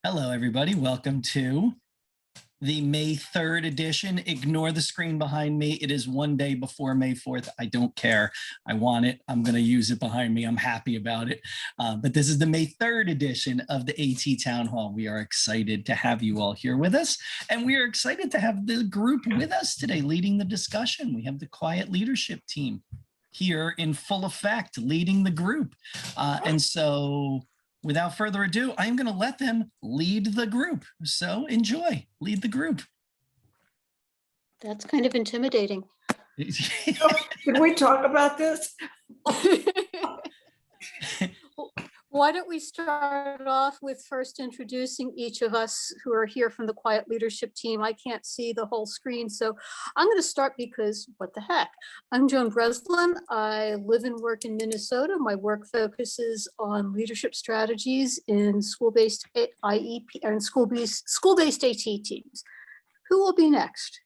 Hello, everybody. Welcome to the May 3rd edition. Ignore the screen behind me. It is one day before May 4th. I don't care. I want it. I'm going to use it behind me. I'm happy about it. But this is the May 3rd edition of the AT Town Hall. We are excited to have you all here with us. And we are excited to have the group with us today leading the discussion. We have the QIAT Leadership Team here in full effect leading the group. And so without further ado, I'm going to let them lead the group. So enjoy, lead the group. That's kind of intimidating. Can we talk about this? Why don't we start off with first introducing each of us who are here from the QIAT Leadership Team. I can't see the whole screen, so I'm going to start because what the heck. I'm Joan Breslin. I live and work in Minnesota. My work focuses on leadership strategies in school-based IEP and school-based AT teams. Who will be next?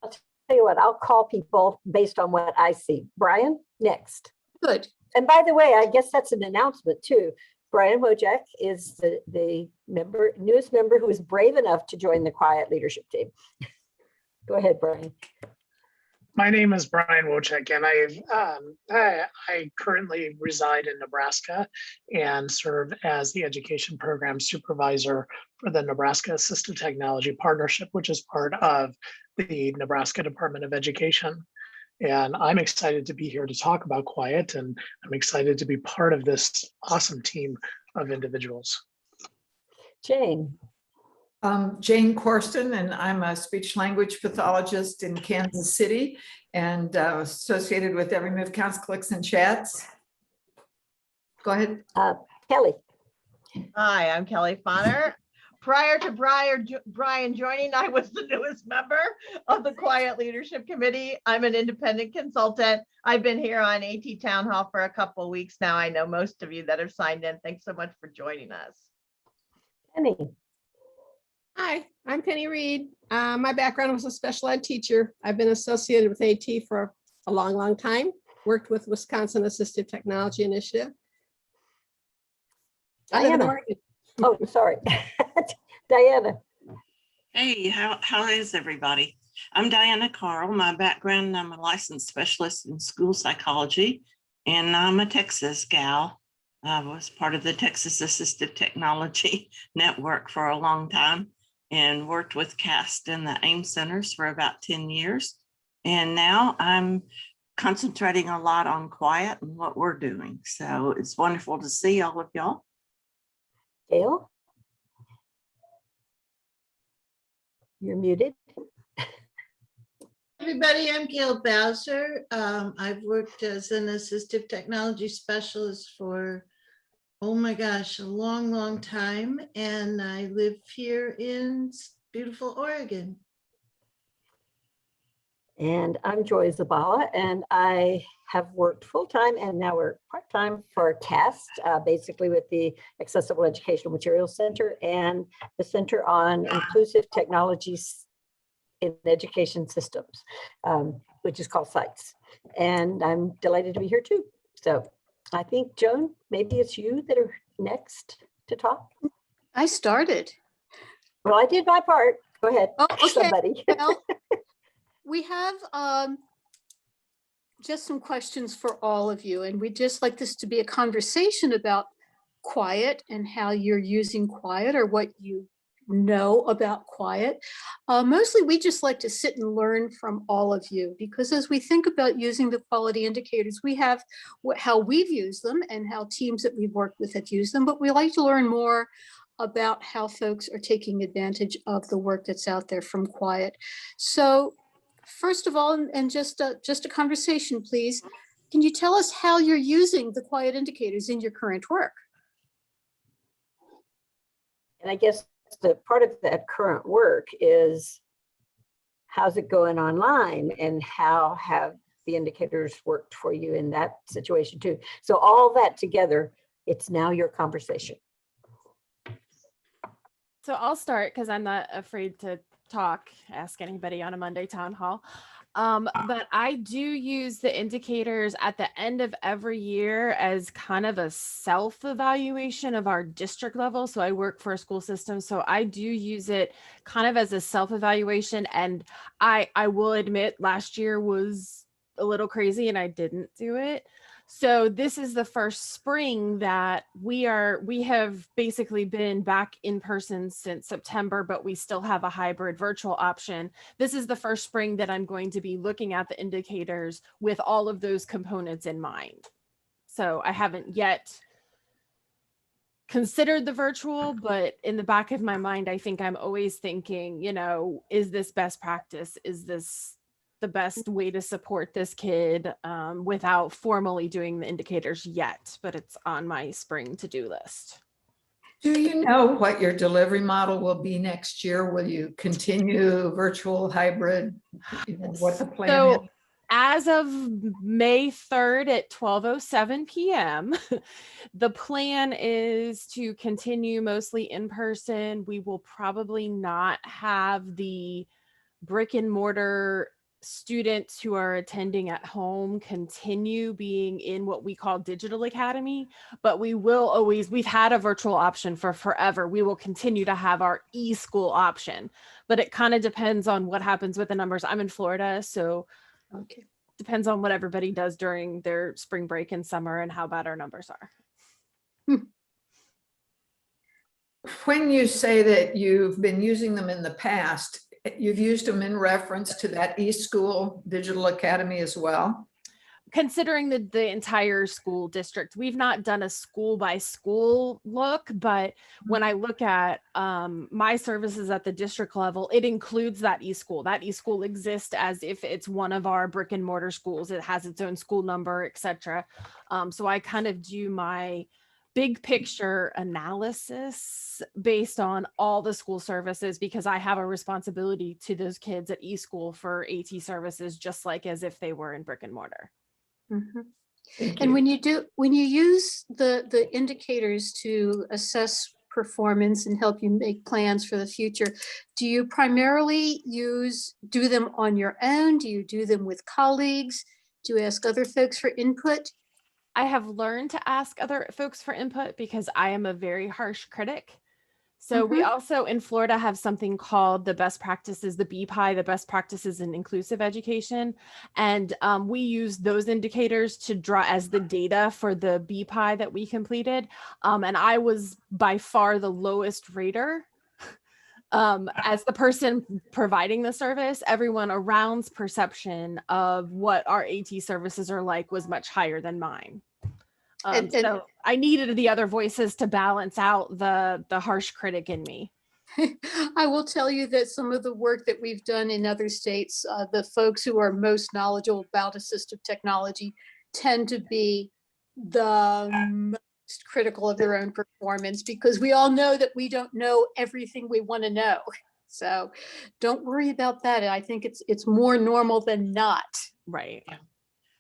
I'll tell you what, I'll call people based on what I see. Brian, next. Good. And by the way, I guess that's an announcement too. Brian Wojcik is the newest member who is brave enough to join the QIAT Leadership Team. Go ahead, Brian. My name is Brian Wojcik, and I currently reside in Nebraska and serve as the education program supervisor for the Nebraska Assistive Technology Partnership, which is part of the Nebraska Department of Education. And I'm excited to be here to talk about QIAT, and I'm excited to be part of this awesome team of individuals. Jane. Jane Corsten, and I'm a speech language pathologist in Kansas City and associated with Every Move Counts, Clicks and Chats. Go ahead. Kelly. Hi, I'm Kelly Fonner. Prior to Brian joining, I was the newest member of the QIAT Leadership Committee. I'm an independent consultant. I've been here on AT Town Hall for a couple of weeks now. I know most of you that have signed in. Thanks so much for joining us. Penny. Hi, I'm Penny Reed. My background was a special ed teacher. I've been associated with AT for a long, long time. Worked with Wisconsin Assistive Technology Initiative. I live in Diana. Oregon. Oh, sorry. Diana. Hey, how is everybody? I'm Diana Carl. My background, I'm a licensed specialist in school psychology, and I'm a Texas gal. I was part of the Texas Assistive Technology Network for a long time and worked with CAST and the AIM centers for about 10 years. And now I'm concentrating a lot on QIAT and what we're doing. So it's wonderful to see all of y'all. Gail. You're muted. Everybody, I'm Gail Bowser. I've worked as an assistive technology specialist for, oh my gosh, a long, long time. And I live here in beautiful Oregon. And I'm Joy Zabala, and I have worked full-time and now work part-time for CAST, basically with the Accessible Educational Materials Center and the Center on Inclusive Technologies in Education Systems, which is called CITES. And I'm delighted to be here too. So I think, Joan, maybe it's you that are next to talk. I started. Well, I did my part. Go ahead, Oh, okay. somebody. Well, we have just some questions for all of you, and we'd just like this to be a conversation about QIAT and how you're using QIAT or what you know about QIAT. Mostly we just like to sit and learn from all of you, because as we think about using the quality indicators, we have how we've used them and how teams that we've worked with have used them, but we like to learn more about how folks are taking advantage of the work that's out there from QIAT. So first of all, and just a conversation, please, can you tell us how you're using the QIAT indicators in your current work? And I guess the part of that current work is how's it going online and how have the indicators worked for you in that situation too. So all that together, it's now your conversation. So I'll start because I'm not afraid to talk, ask anybody on a Monday town hall. But I do use the indicators at the end of every year as kind of a self-evaluation of our district level. So I work for a school system, so I do use it kind of as a self-evaluation. And I will admit last year was a little crazy and I didn't do it. So this is the first spring that we have basically been back in person since September, but we still have a hybrid virtual option. This is the first spring that I'm going to be looking at the indicators with all of those components in mind. So I haven't yet considered the virtual, but in the back of my mind, I think I'm always thinking, you know, is this best practice? Is this the best way to support this kid without formally doing the indicators yet? But it's on my spring to-do list. Do you know what your delivery model will be next year? Will you continue virtual, hybrid? You know, what the plan is? So as of May 3rd at 12:07 p.m., the plan is to continue mostly in person. We will probably not have the brick and mortar students who are attending at home continue being in what we call digital academy, but we will always, we've had a virtual option for forever. We will continue to have our e-school option, but it kind of depends on what happens with the numbers. I'm in Florida, so Okay. depends on what everybody does during their spring break and summer and how bad our numbers are. When you say that you've been using them in the past, you've used them in reference to that eSchool Digital Academy as well? Considering the entire school district, we've not done a school by school look, but when I look at my services at the district level, it includes that eSchool. That eSchool exists as if it's one of our brick and mortar schools. It has its own school number, etc. So I kind of do my big picture analysis based on all the school services, because I have a responsibility to those kids at eSchool for AT services, just like as if they were in brick and mortar. Mm-hmm. And when you use the indicators to assess performance and help you make plans for the future, do you primarily do them on your own? Do you do them with colleagues? Do you ask other folks for input? I have learned to ask other folks for input because I am a very harsh critic. So we also in Florida have something called the best practices, the BPI, the best practices in inclusive education. And we use those indicators to draw as the data for the BPI that we completed. And I was by far the lowest rater. As the person providing the service, everyone around's perception of what our AT services are like was much higher than mine. So I needed the other voices to balance out the harsh critic in me. I will tell you that some of the work that we've done in other states, the folks who are most knowledgeable about assistive technology tend to be the most critical of their own performance, because we all know that we don't know everything we want to know. So don't worry about that. I think it's more normal than not. Right.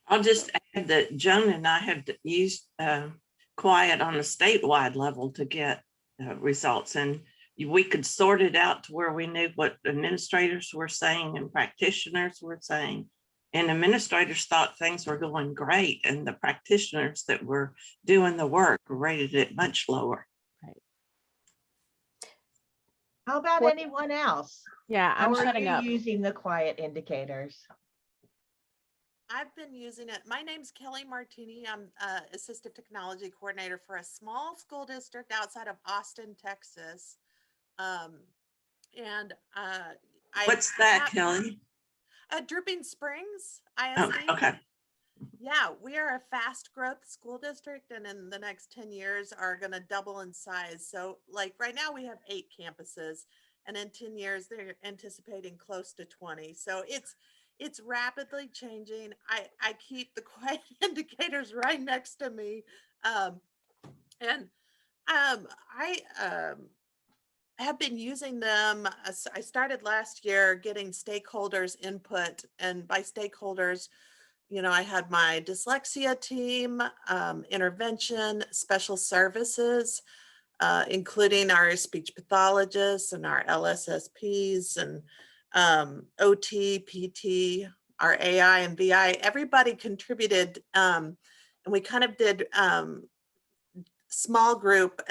I'll just add that Joan and I have used QIAT on a statewide level to get results, and we could sort it out to where we knew what administrators were saying and practitioners were saying. And administrators thought things were going great, and the practitioners that were doing the work rated it much lower. Right. How about anyone else? Yeah, I'm How are shutting you up. using the QIAT indicators? I've been using it. My name's Kelly Martini. I'm Assistive Technology Coordinator for a small school district outside of Austin, Texas. What's that, Kelly? Dripping Springs, Oh, ISD. okay. Yeah, we are a fast growth school district, and in the next 10 years are going to double in size. So like right now we have 8 campuses, and in 10 years they're anticipating close to 20. So it's rapidly changing. I keep the QIAT indicators right next to me. I have been using them. I started last year getting stakeholders input, and by stakeholders, you know, I had my dyslexia team, intervention, special services, including our speech pathologists and our LSSPs and OT, PT, our AI and VI, everybody contributed, and we kind of did small group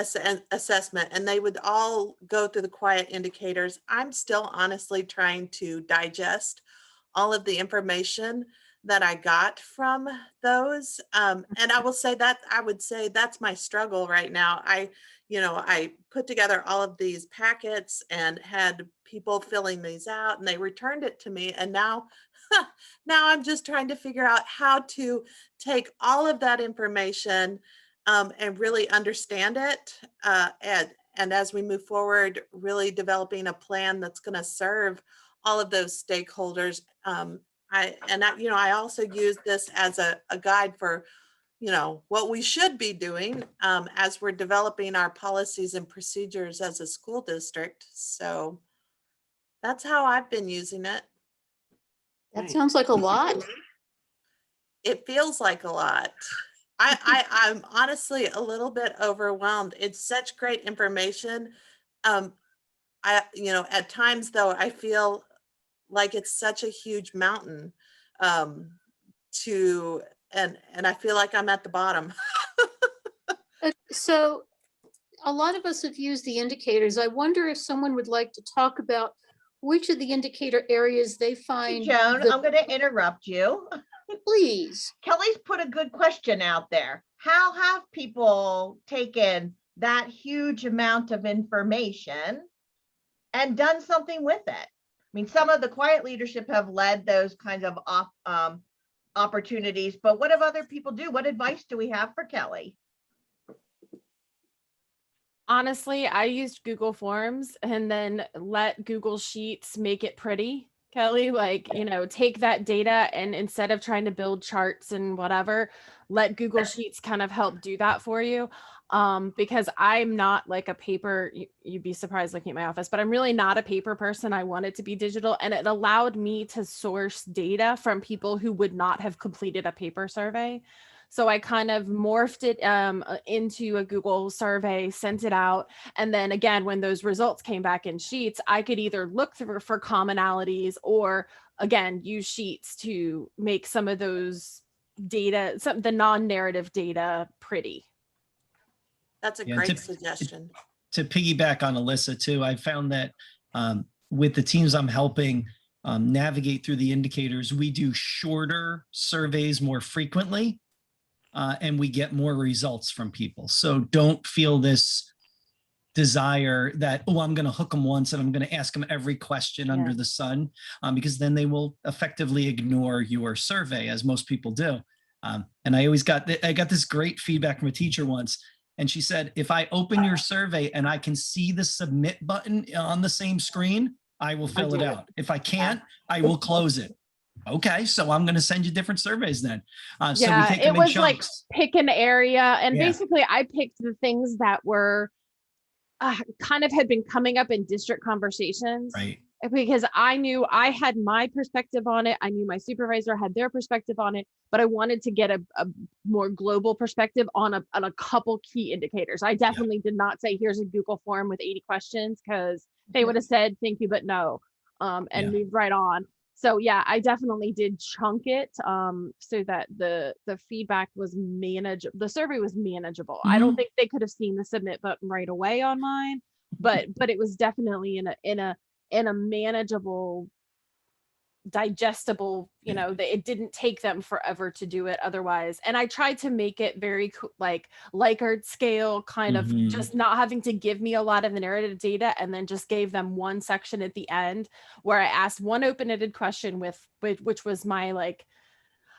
assessment, and they would all go through the QIAT indicators. I'm still honestly trying to digest all of the information that I got from those. And I will say that, I would say that's my struggle right now. I put together all of these packets and had people filling these out, and they returned it to me. And now, now I'm just trying to figure out how to take all of that information and really understand it. And as we move forward, really developing a plan that's going to serve all of those stakeholders. I also use this as a guide for, what we should be doing as we're developing our policies and procedures as a school district. So that's how I've been using it. That sounds like a lot. It feels like a lot. I'm honestly a little bit overwhelmed. It's such great information. At times though, I feel like it's such a huge mountain and I feel like I'm at the bottom. So a lot of us have used the indicators. I wonder if someone would like to talk about which of the indicator areas they Hey, find. Joan, I'm going to interrupt you. Please. Kelly's put a good question out there. How have people taken that huge amount of information and done something with it? I mean, some of the QIAT leadership have led those kinds of opportunities, but what have other people do? What advice do we have for Kelly? Honestly, I used Google Forms and then let Google Sheets make it pretty. Kelly, take that data and instead of trying to build charts and whatever, let Google Sheets kind of help do that for you. Because I'm not like a paper, you'd be surprised looking at my office, but I'm really not a paper person. I want it to be digital, and it allowed me to source data from people who would not have completed a paper survey. So I kind of morphed it into a Google survey, sent it out. And then again, when those results came back in Sheets, I could either look through for commonalities or again, use Sheets to make some of those data, the non-narrative data pretty. That's a great suggestion. To piggyback on Alyssa too, I found that with the teams I'm helping navigate through the indicators, we do shorter surveys more frequently. And we get more results from people. So don't feel this desire that, oh, I'm going to hook them once and I'm going to ask them every question under the sun, because then they will effectively ignore your survey, as most people do. And I got this great feedback from a teacher once, and she said, if I open your survey and I can see the submit button on the same screen, I will fill it out. If I can't, I will close it. Okay, so I'm going to send you different surveys then. So we take them it in was chunks. like pick an area, and basically I picked the things that were kind of had been coming up in district conversations, right? Because I knew I had my perspective on it. I knew my supervisor had their perspective on it, but I wanted to get a more global perspective on a couple key indicators. I definitely did not say, here's a Google form with 80 questions, because they would have said, thank you, but no, and moved right on. So yeah, I definitely did chunk it so that the feedback was manageable. The survey was manageable. I don't think they could have seen the submit button right away on mine, but it was definitely in a manageable, digestible, that it didn't take them forever to do it otherwise. And I tried to make it very like Likert scale, kind of just not having to give me a lot of the narrative data, and then just gave them one section at the end where I asked one open-ended question which was my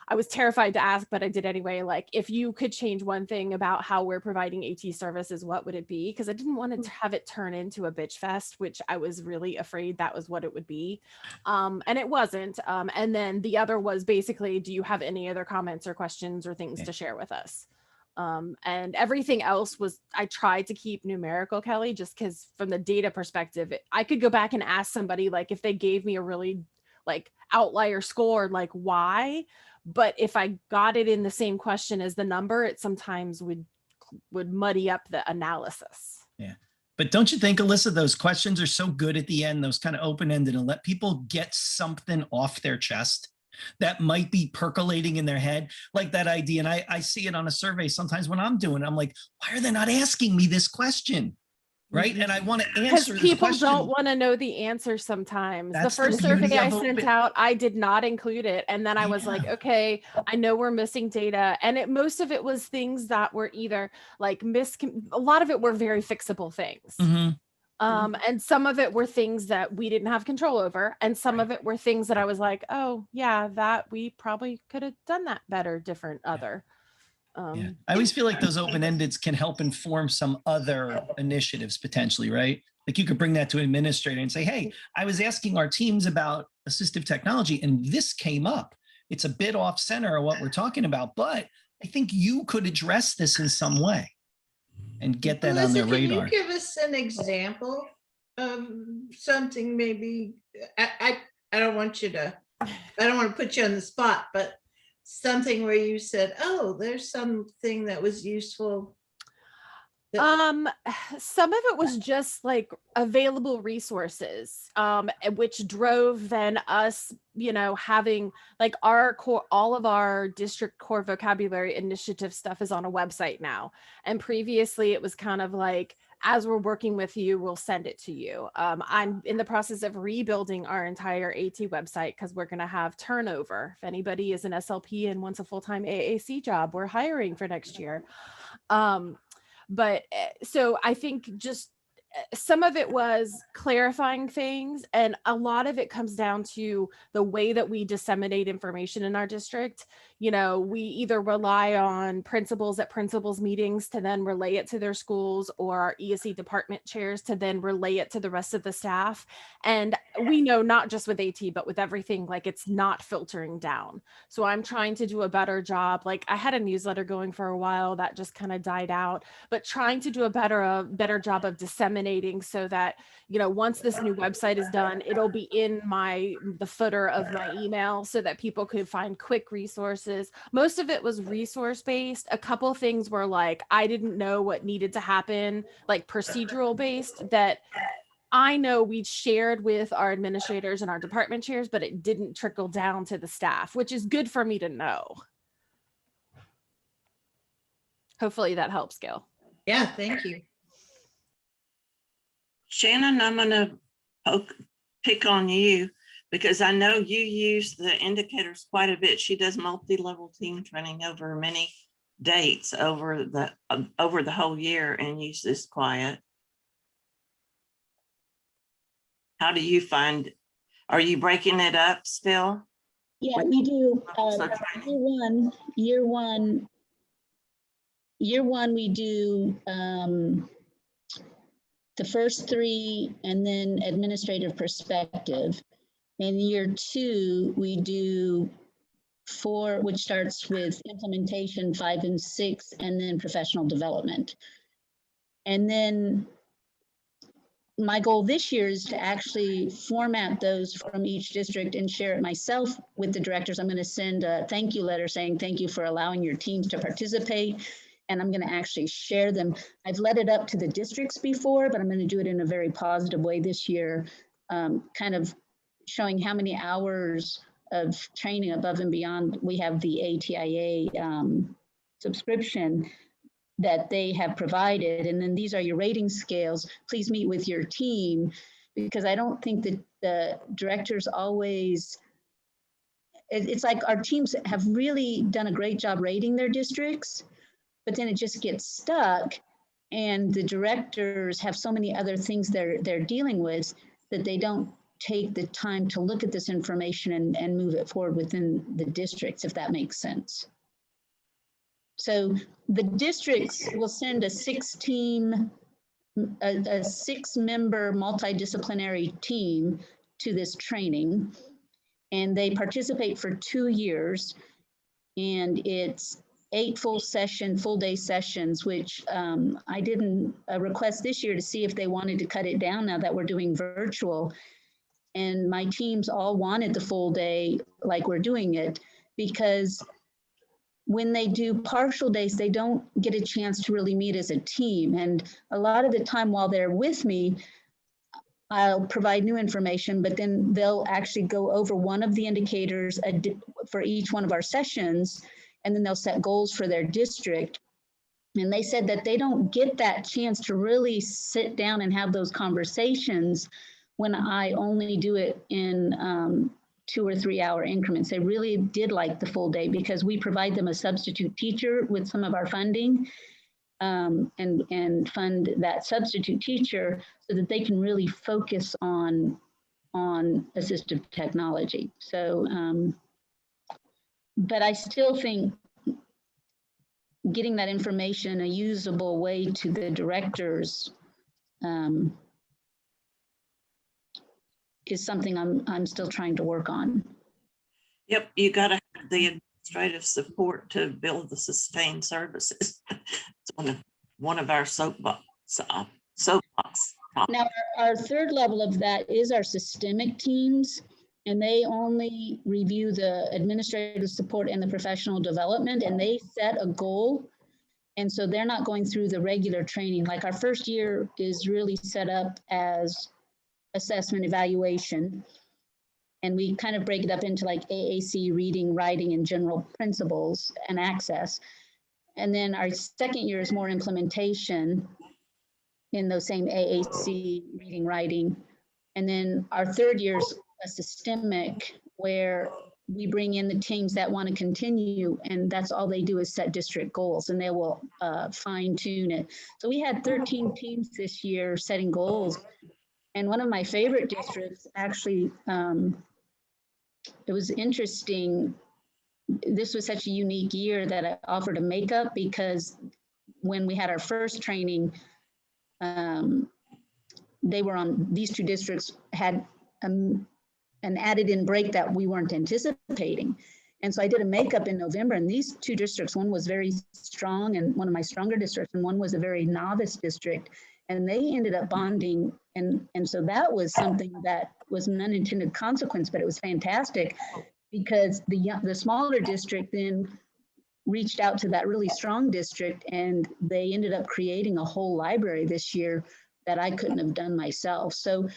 I was terrified to ask, but I did anyway. If you could change one thing about how we're providing AT services, what would it be? Because I didn't want to have it turn into a bitch fest, which I was really afraid that was what it would be. And it wasn't. And then the other was basically, do you have any other comments or questions or things to share with us? And everything else was, I tried to keep numerical, Kelly, just because from the data perspective, I could go back and ask somebody, if they gave me a really outlier score, why? But if I got it in the same question as the number, it sometimes would muddy up the analysis. Yeah. But don't you think, Alyssa, those questions are so good at the end, those kind of open-ended, and let people get something off their chest? that might be percolating in their head, like that idea. And I see it on a survey sometimes when I'm doing it. I'm like, why are they not asking me this question? Right. And I want to Because answer this people question. don't want to know the answer sometimes. That's The the first beauty survey I of sent open- out, I did not include it. And then I was like, Yeah. okay, I know we're missing data. And most of it was things that were either like a lot of it were very fixable things. Mhm. And some of it were things that we didn't have control over. And some of it were things that I was like, oh yeah, that we probably could have done that better, different, other. Yeah. I always feel like those open-endeds can help inform some other initiatives potentially, right? Like you could bring that to an administrator and say, hey, I was asking our teams about assistive technology and this came up. It's a bit off center of what we're talking about, but I think you could address this in some way and get that on their Melissa, radar. can you give us an example of something maybe, I don't want you to, I don't want to put you on the spot, but something where you said, oh, there's something that was useful. Some of it was just like available resources, which drove then us, having like our core, all of our district core vocabulary initiative stuff is on a website now. And previously it was kind of like, as we're working with you, we'll send it to you. I'm in the process of rebuilding our entire AT website because we're going to have turnover. If anybody is an SLP and wants a full-time AAC job, we're hiring for next year. But so I think just some of it was clarifying things, and a lot of it comes down to the way that we disseminate information in our district. We either rely on principals at principals meetings to then relay it to their schools, or our ESE department chairs to then relay it to the rest of the staff. And we know not just with AT, but with everything, like it's not filtering down. So I'm trying to do a better job. Like I had a newsletter going for a while that just kind of died out, but trying to do a better job of disseminating so that, once this new website is done, it'll be in the footer of my email so that people could find quick resources. Most of it was resource based. A couple things were like, I didn't know what needed to happen, like procedural based, that I know we shared with our administrators and our department chairs, but it didn't trickle down to the staff, which is good for me to know. Hopefully that helps, Gail. Yeah, thank you. Shannon, I'm going to pick on you because I know you use the indicators quite a bit. She does multi-level team training over many dates over the whole year and uses QIAT. How do you find, are you breaking it up still? Yeah, we do. Year one, we do the first three and then administrative perspective. In year two, we do 4, which starts with implementation, 5 and 6, and then professional development. And then my goal this year is to actually format those from each district and share it myself with the directors. I'm going to send a thank you letter saying thank you for allowing your teams to participate. And I'm going to actually share them. I've led it up to the districts before, but I'm going to do it in a very positive way this year, kind of showing how many hours of training above and beyond. We have the ATIA subscription that they have provided. And then these are your rating scales. Please meet with your team, because I don't think that the directors always, it's like our teams have really done a great job rating their districts, but then it just gets stuck, and the directors have so many other things they're dealing with that they don't take the time to look at this information and move it forward within the districts, if that makes sense. So the districts will send a 6-member multidisciplinary team to this training, and they participate for 2 years, and it's 8 full day sessions, which I did a request this year to see if they wanted to cut it down now that we're doing virtual. And my teams all wanted the full day like we're doing it, because when they do partial days, they don't get a chance to really meet as a team. And a lot of the time while they're with me, I'll provide new information, but then they'll actually go over one of the indicators for each one of our sessions, and then they'll set goals for their district. And they said that they don't get that chance to really sit down and have those conversations when I only do it in 2 or 3 hour increments. They really did like the full day because we provide them a substitute teacher with some of our funding, and fund that substitute teacher so that they can really focus on assistive technology. So, but I still think getting that information a usable way to the directors is something I'm still trying to work on. Yep, you got to have the administrative support to build the sustained services. It's one of our soapbox. Now, our third level of that is our systemic teams, and they only review the administrative support and the professional development, and they set a goal. And so they're not going through the regular training. Like our first year is really set up as assessment evaluation. And we kind of break it up into like AAC, reading, writing, and general principles and access. And then our second year is more implementation in those same AAC, reading, writing. And then our third year is a systemic where we bring in the teams that want to continue, and that's all they do is set district goals, and they will fine tune it. So we had 13 teams this year setting goals. And one of my favorite districts actually, it was interesting. This was such a unique year that I offered a makeup because when we had our first training, they were on, these two districts had an added in break that we weren't anticipating. And so I did a makeup in November, and these two districts, one was very strong and one of my stronger districts, and one was a very novice district, and they ended up bonding. And so that was something that was an unintended consequence, but it was fantastic because the smaller district then reached out to that really strong district, and they ended up creating a whole library this year that I couldn't have done myself. So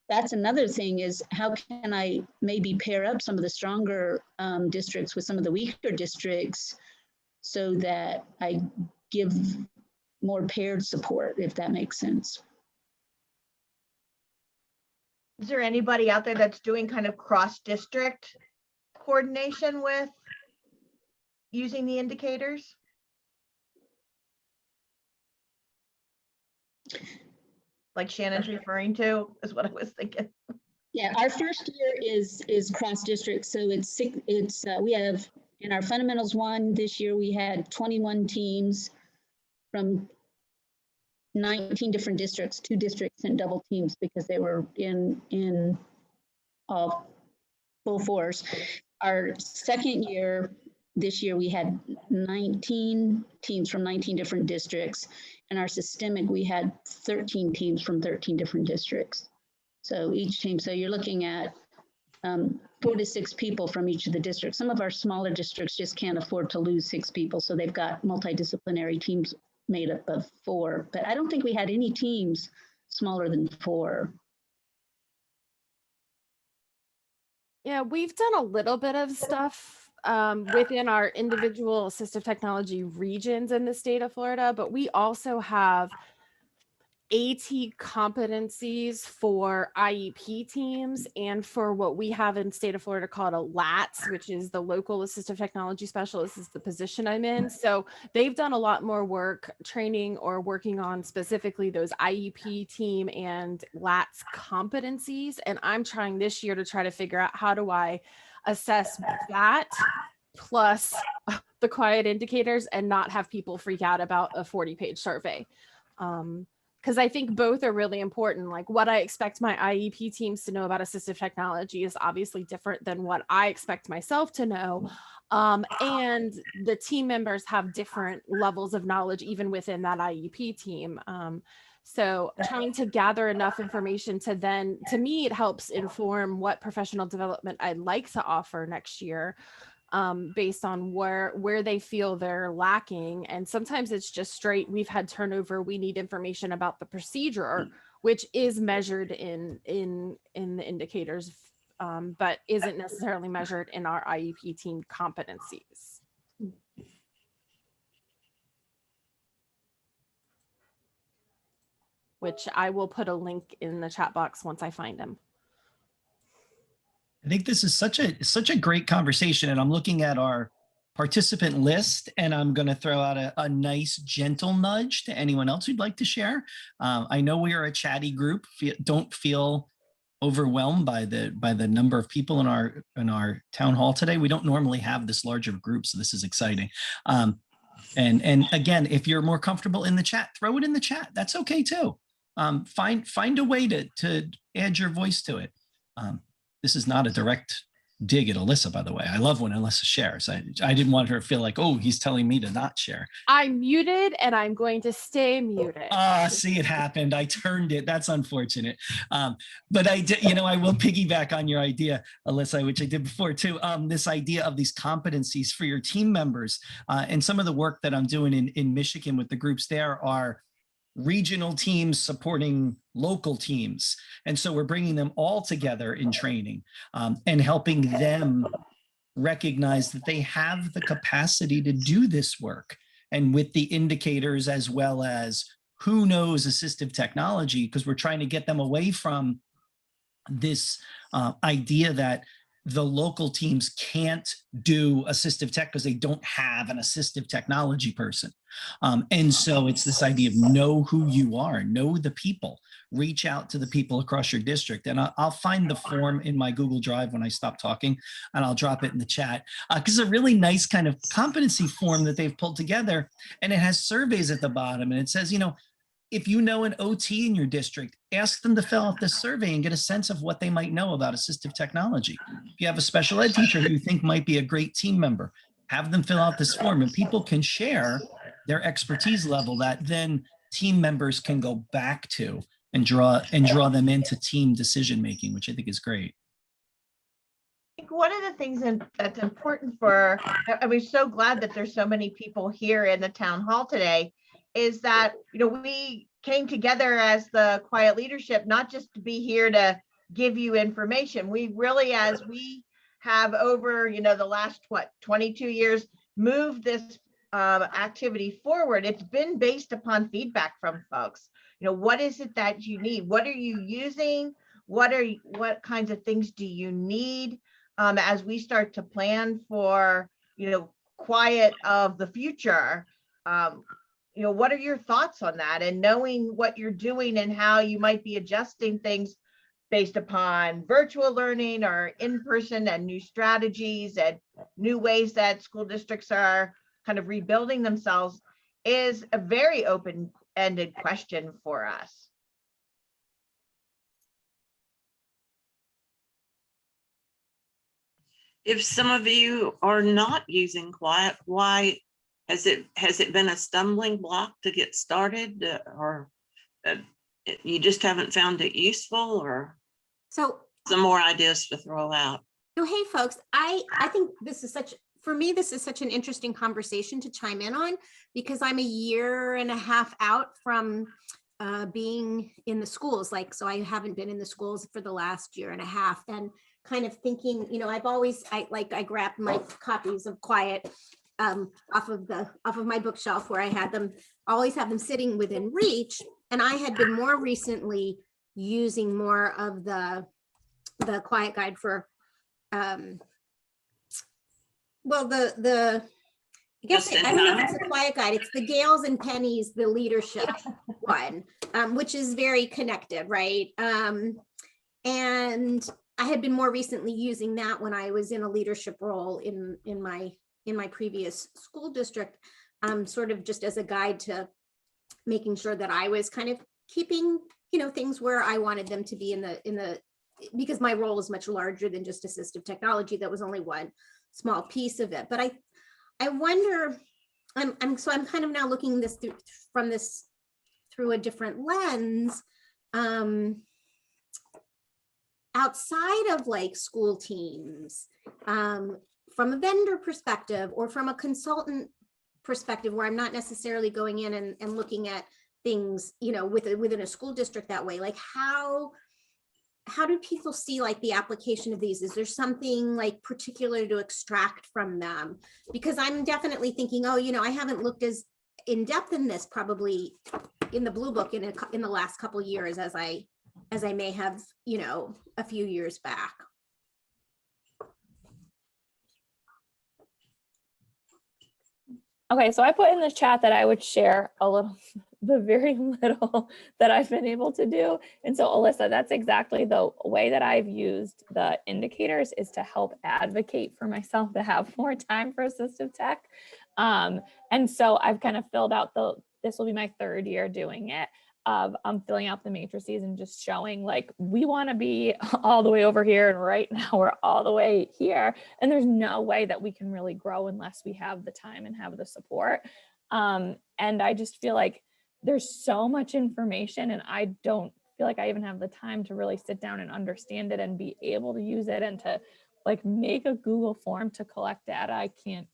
that's another thing, is how can I maybe pair up some of the stronger districts with some of the weaker districts so that I give more paired support, if that makes sense. Is there anybody out there that's doing kind of cross-district coordination with using the indicators? Like Shannon's referring to is what I was thinking. Yeah, our first year is cross-district. So we have, in our fundamentals 1 this year, we had 21 teams from 19 different districts. 2 districts sent double teams because they were in full force. Our second year, this year, we had 19 teams from 19 different districts. And our systemic, we had 13 teams from 13 different districts. So each team, so you're looking at 4 to 6 people from each of the districts. Some of our smaller districts just can't afford to lose 6 people. So they've got multidisciplinary teams made up of 4. But I don't think we had any teams smaller than 4. Yeah, we've done a little bit of stuff within our individual assistive technology regions in the state of Florida, but we also have AT competencies for IEP teams and for what we have in state of Florida called a LATS, which is the local assistive technology specialist, is the position I'm in. So they've done a lot more work training or working on specifically those IEP team and LATS competencies. And I'm trying this year to try to figure out how do I assess that plus the QIAT indicators and not have people freak out about a 40-page survey. Because I think both are really important. Like what I expect my IEP teams to know about assistive technology is obviously different than what I expect myself to know. And the team members have different levels of knowledge even within that IEP team. So trying to gather enough information to me, it helps inform what professional development I'd like to offer next year. Based on where they feel they're lacking. And sometimes it's just straight, we've had turnover, we need information about the procedure, which is measured in the indicators, but isn't necessarily measured in our IEP team competencies. Which I will put a link in the chat box once I find him. I think this is such a great conversation, and I'm looking at our participant list, and I'm going to throw out a nice gentle nudge to anyone else who'd like to share. I know we are a chatty group. Don't feel overwhelmed by the number of people in our town hall today. We don't normally have this large of a group, so this is exciting. And again, if you're more comfortable in the chat, throw it in the chat. That's okay too. Find a way to add your voice to it. This is not a direct dig at Alyssa, by the way. I love when Alyssa shares. I didn't want her to feel like, oh, he's telling me to not share. I'm muted and I'm going to stay muted. See, it happened. I turned it. That's unfortunate. But I did, I will piggyback on your idea, Alyssa, which I did before too. This idea of these competencies for your team members, and some of the work that I'm doing in Michigan with the groups there are regional teams supporting local teams. And so we're bringing them all together in training, and helping them recognize that they have the capacity to do this work. And with the indicators, as well as who knows assistive technology, because we're trying to get them away from this idea that the local teams can't do assistive tech because they don't have an assistive technology person. And so it's this idea of know who you are, know the people, reach out to the people across your district. And I'll find the form in my Google Drive when I stop talking, and I'll drop it in the chat, because it's a really nice kind of competency form that they've pulled together. And it has surveys at the bottom, and it says, if you know an OT in your district, ask them to fill out this survey and get a sense of what they might know about assistive technology. If you have a special ed teacher who you think might be a great team member, have them fill out this form, and people can share their expertise level that then team members can go back to and draw them into team decision making, which I think is great. I think one of the things that's important I'm so glad that there's so many people here in the town hall today, is that, we came together as the QIAT leadership, not just to be here to give you information. We really, as we have over, the last, 22 years, moved this activity forward. It's been based upon feedback from folks. What is it that you need? What are you using? What kinds of things do you need as we start to plan for, QIAT of the future? What are your thoughts on that? And knowing what you're doing and how you might be adjusting things based upon virtual learning or in-person, and new strategies and new ways that school districts are kind of rebuilding themselves, is a very open-ended question for us. If some of you are not using QIAT, why has it been a stumbling block to get started, or you just haven't found it useful, or so some more ideas to throw out? So, hey folks, I think this is for me, this is such an interesting conversation to chime in on, because I'm a year and a half out from being in the schools. So I haven't been in the schools for the last year and a half, and kind of thinking, I grabbed my copies of QIAT off of my bookshelf, where I had them, always have them sitting within reach. And I had been more recently using more of the QIAT guide for, I guess I don't know if it's the QIAT guide, it's the Gales and Pennies, the leadership one, which is very connected, right? And I had been more recently using that when I was in a leadership role in my previous school district, sort of just as a guide to making sure that I was kind of keeping, things where I wanted them to be because my role is much larger than just assistive technology. That was only one small piece of it. But I wonder, I'm kind of now looking through a different lens, outside of school teams, from a vendor perspective or from a consultant perspective, where I'm not necessarily going in and looking at things, you know, within a school district that way? Like how do people see like the application of these? Is there something like particular to extract from them? Because I'm definitely thinking, oh, you know, I haven't looked as in depth in this probably in the Blue Book in the last couple years as I may have, you know, a few years back. Okay, so I put in the chat that I would share the very little that I've been able to do. And so Alyssa, that's exactly the way that I've used the indicators, is to help advocate for myself to have more time for assistive tech. And so I've kind of filled out this will be my 3rd year doing it. I'm filling out the matrices and just showing like, we want to be all the way over here. And right now we're all the way here. And there's no way that we can really grow unless we have the time and have the support. And I just feel like there's so much information and I don't feel like I even have the time to really sit down and understand it and be able to use it and to like make a Google form to collect data. I can't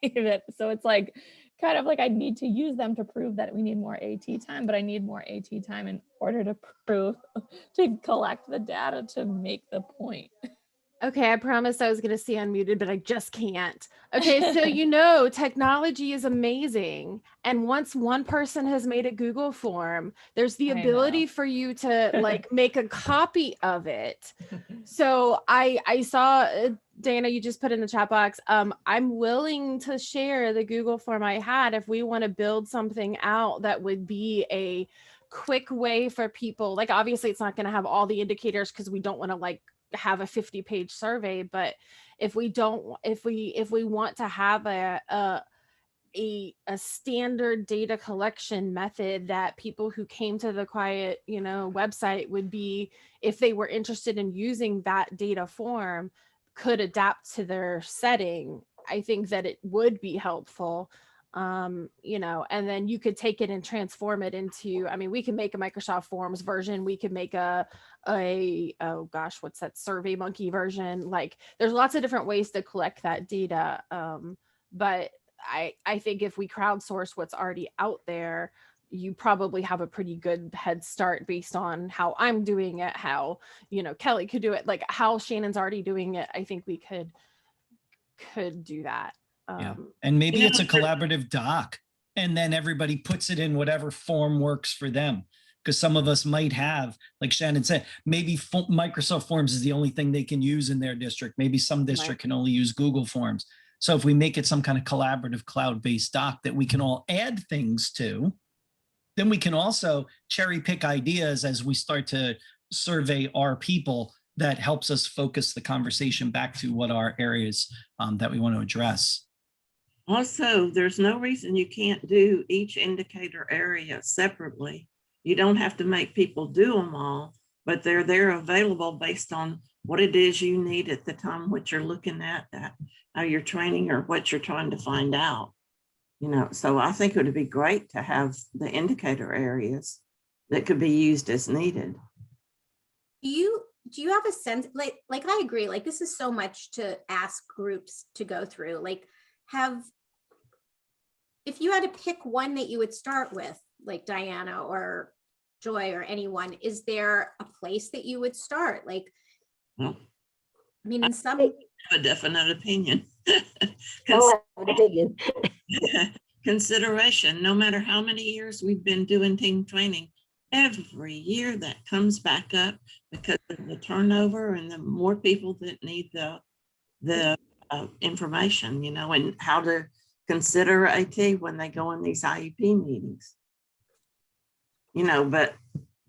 even. So it's like, kind of like I need to use them to prove that we need more AT time, but I need more AT time in order to collect the data to make the point. Okay, I promised I was going to stay unmuted, but I just can't. Okay, so you know, technology is amazing. And once one person has made a Google form, there's the ability for you to like make a copy of it. So I saw, Dana, you just put in the chat box, I'm willing to share the Google form I had if we want to build something out that would be a quick way for people. Like, obviously it's not going to have all the indicators because we don't want to like have a 50-page survey, but if we want to have a standard data collection method that people who came to the QIAT, you know, website would be, if they were interested in using that data form, could adapt to their setting, I think that it would be helpful. You know, and then you could take it and transform it into, I mean, we can make a Microsoft Forms version, we could make oh gosh, what's that, Survey Monkey version? Like, there's lots of different ways to collect that data. But I think if we crowdsource what's already out there, you probably have a pretty good head start based on how I'm doing it, how, you know, Kelly could do it, like how Shannon's already doing it. I think we could do that. Yeah. And maybe it's a collaborative doc and then everybody puts it in whatever form works for them. Because some of us might have, like Shannon said, maybe Microsoft Forms is the only thing they can use in their district. Maybe some district can only use Google Forms. So if we make it some kind of collaborative cloud-based doc that we can all add things to, then we can also cherry pick ideas as we start to survey our people. That helps us focus the conversation back to what our areas that we want to address. Also, there's no reason you can't do each indicator area separately. You don't have to make people do them all, but they're available based on what it is you need at the time, what you're looking at, how you're training or what you're trying to find out. You know, so I think it would be great to have the indicator areas that could be used as needed. Do you have a sense, like I agree, like this is so much to ask groups to go through, like if you had to pick one that you would start with, like Diana or Joy or anyone, is there a place that you would start? Like, well, I mean, in some, I have a definite opinion. Consideration, no matter how many years we've been doing team training, every year that comes back up because of the turnover and the more people that need the information, you know, and how to consider AT when they go in these IEP meetings. You know, but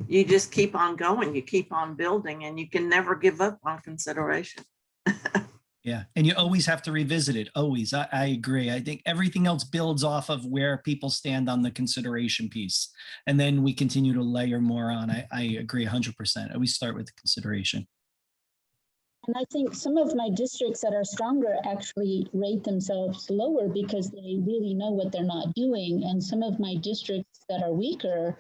you just keep on going, you keep on building, and you can never give up on consideration. Yeah, and you always have to revisit it, always. I agree. I think everything else builds off of where people stand on the consideration piece. And then we continue to layer more on. I agree 100%. I always start with the consideration. And I think some of my districts that are stronger actually rate themselves lower because they really know what they're not doing. And some of my districts that are weaker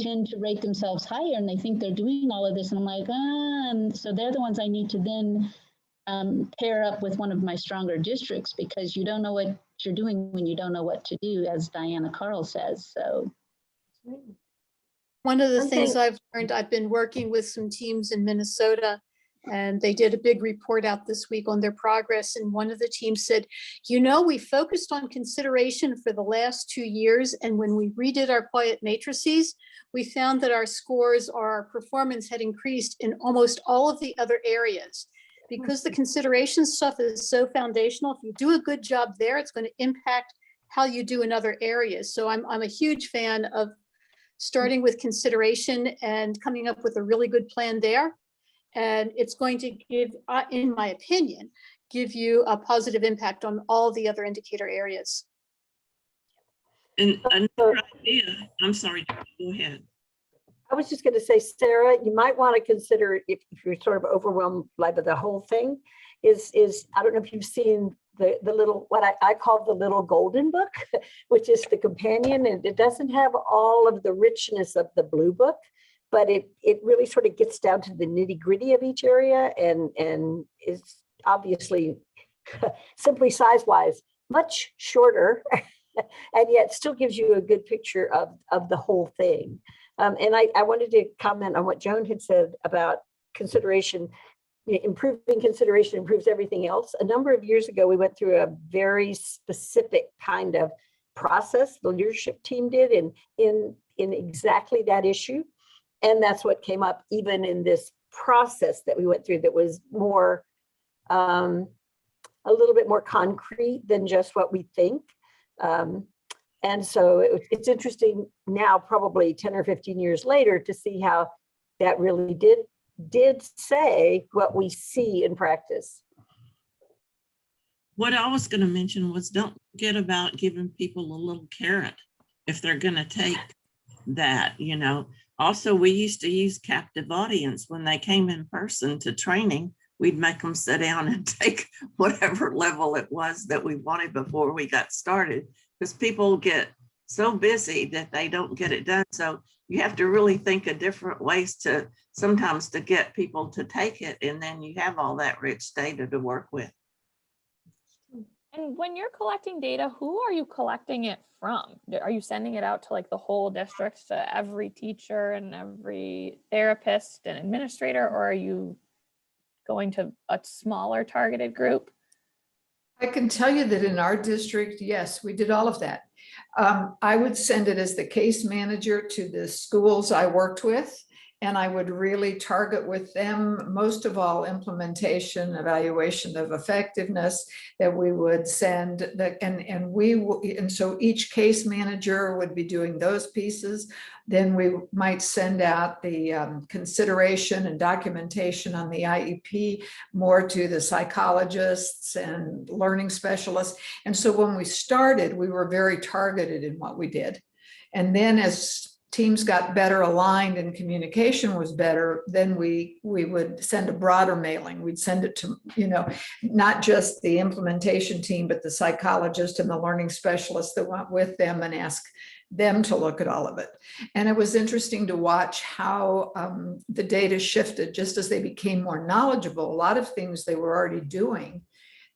tend to rate themselves higher and they think they're doing all of this. And I'm like, and so they're the ones I need to then pair up with one of my stronger districts because you don't know what you're doing when you don't know what to do, as Diana Carl says. So One of the One things thing- I've learned, I've been working with some teams in Minnesota, and they did a big report out this week on their progress. And one of the teams said, you know, we focused on consideration for the last 2 years. And when we redid our QIAT matrices, we found that our scores, our performance had increased in almost all of the other areas. Because the consideration stuff is so foundational, if you do a good job there, it's going to impact how you do in other areas. So I'm a huge fan of starting with consideration and coming up with a really good plan there. And it's going to give, in my opinion, give you a positive impact on all the other indicator areas. And another idea, I'm sorry, go ahead. I was just going to say, Sarah, you might want to consider, if you're sort of overwhelmed by the whole thing, is I don't know if you've seen the little, what I call the little golden book, which is the companion, and it doesn't have all of the richness of the blue book, but it really sort of gets down to the nitty gritty of each area, and is obviously simply size-wise much shorter, and yet still gives you a good picture of the whole thing. And I wanted to comment on what Joan had said about consideration. Improving consideration improves everything else. A number of years ago, we went through a very specific kind of process the leadership team did in exactly that issue. And that's what came up even in this process that we went through that was more, a little bit more concrete than just what we think. And so it's interesting now, probably 10 or 15 years later, to see how that really did say what we see in practice. What I was going to mention was, don't forget about giving people a little carrot if they're going to take that, you know. Also, we used to use captive audience when they came in person to training. We'd make them sit down and take whatever level it was that we wanted before we got started, because people get so busy that they don't get it done. So you have to really think of different ways to sometimes to get people to take it, and then you have all that rich data to work with. And when you're collecting data, who are you collecting it from? Are you sending it out to like the whole district, to every teacher and every therapist and administrator, or are you going to a smaller targeted group? I can tell you that in our district, yes, we did all of that. I would send it as the case manager to the schools I worked with, and I would really target with them, most of all, implementation, evaluation of effectiveness, that we would send and so each case manager would be doing those pieces. Then we might send out the consideration and documentation on the IEP more to the psychologists and learning specialists. And so when we started, we were very targeted in what we did. And then as teams got better aligned and communication was better, then we would send a broader mailing. We'd send it to, you know, not just the implementation team, but the psychologist and the learning specialist that went with them, and ask them to look at all of it. And it was interesting to watch how the data shifted just as they became more knowledgeable. A lot of things they were already doing,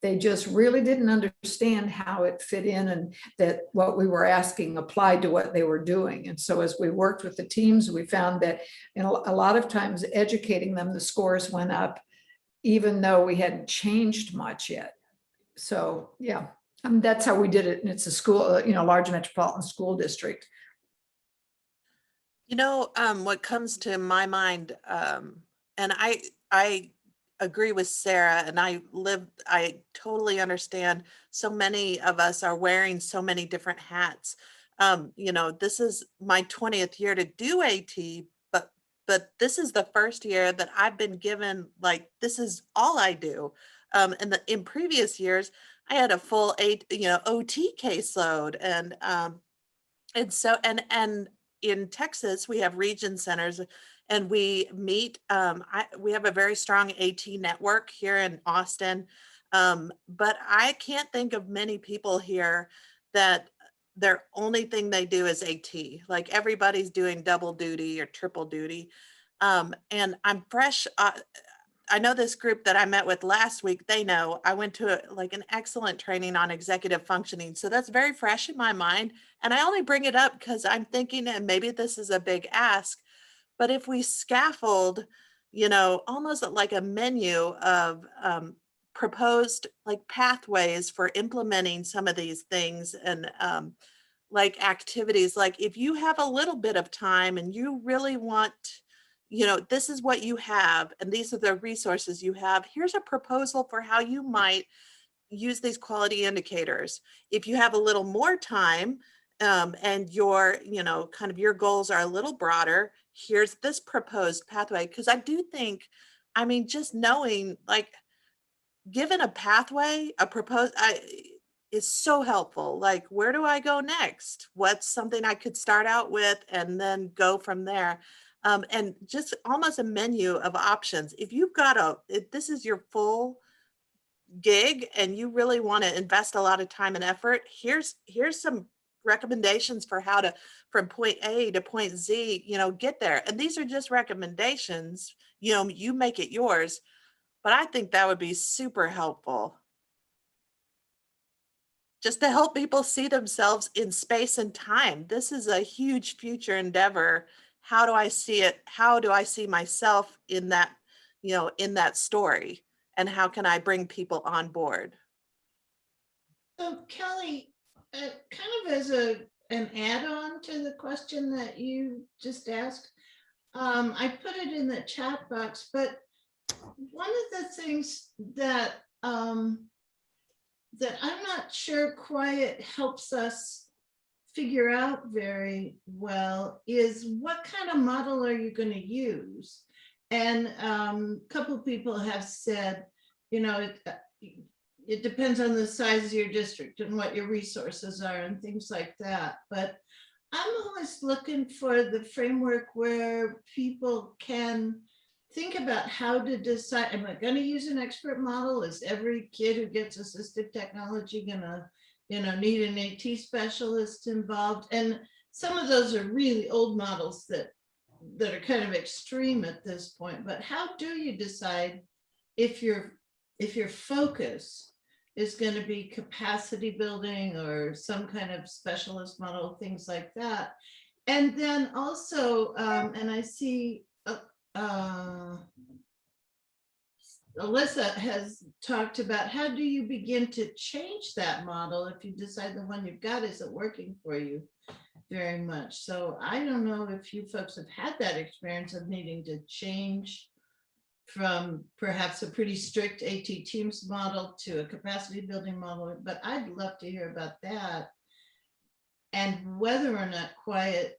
they just really didn't understand how it fit in, and that what we were asking applied to what they were doing. And so as we worked with the teams, we found that a lot of times educating them, the scores went up, even though we hadn't changed much yet. So yeah, that's how we did it. And it's a school, you know, large metropolitan school district. You know, what comes to my mind, and I agree with Sarah, and I totally understand so many of us are wearing so many different hats. You know, this is my 20th year to do AT, but this is the first year that I've been given, like, this is all I do. In previous years, I had a full OT caseload, and so in Texas, we have region centers, and we meet. We have a very strong AT network here in Austin, but I can't think of many people here that their only thing they do is AT. Like, everybody's doing double duty or triple duty, and I'm fresh. I know this group that I met with last week, they know I went to like an excellent training on executive functioning. So that's very fresh in my mind. And I only bring it up because I'm thinking, and maybe this is a big ask, but if we scaffold, almost like a menu of proposed like pathways for implementing some of these things and like activities, like if you have a little bit of time and you really want, this is what you have, and these are the resources you have. Here's a proposal for how you might use these quality indicators. If you have a little more time and your, kind of your goals are a little broader, here's this proposed pathway. Because I do think, just knowing, like, given a pathway, is so helpful. Like, where do I go next? What's something I could start out with and then go from there? And just almost a menu of options. If you've got if this is your full gig and you really want to invest a lot of time and effort, here's some recommendations for how to, from point A to point Z, get there. And these are just recommendations, you make it yours, but I think that would be super helpful. Just to help people see themselves in space and time. This is a huge future endeavor. How do I see it? How do I see myself in that, in that story? And how can I bring people on board? So Kelly, kind of as an add-on to the question that you just asked, I put it in the chat box, but one of the things that that I'm not sure QIAT helps us figure out very well is what kind of model are you going to use? And a couple of people have said, it depends on the size of your district and what your resources are and things like that. But I'm always looking for the framework where people can think about how to decide, am I going to use an expert model? Is every kid who gets assistive technology going to, need an AT specialist involved? And some of those are really old models that are kind of extreme at this point. But how do you decide if your focus is going to be capacity building or some kind of specialist model, things like that? And then also, and I see Alyssa has talked about how do you begin to change that model if you decide the one you've got isn't working for you very much. So I don't know if you folks have had that experience of needing to change from perhaps a pretty strict AT teams model to a capacity building model, but I'd love to hear about that and whether or not QIAT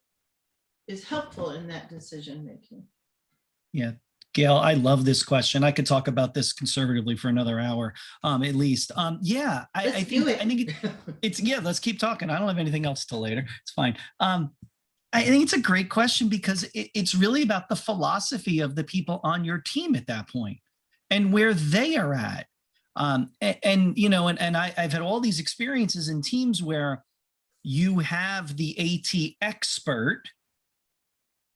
is helpful in that decision making. Yeah, Gail, I love this question. I could talk about this conservatively for another hour, at least. Yeah, I think it's let's keep talking. I don't have anything else till later. It's fine. I think it's a great question because it's really about the philosophy of the people on your team at that point and where they are at. I've had all these experiences in teams where you have the AT expert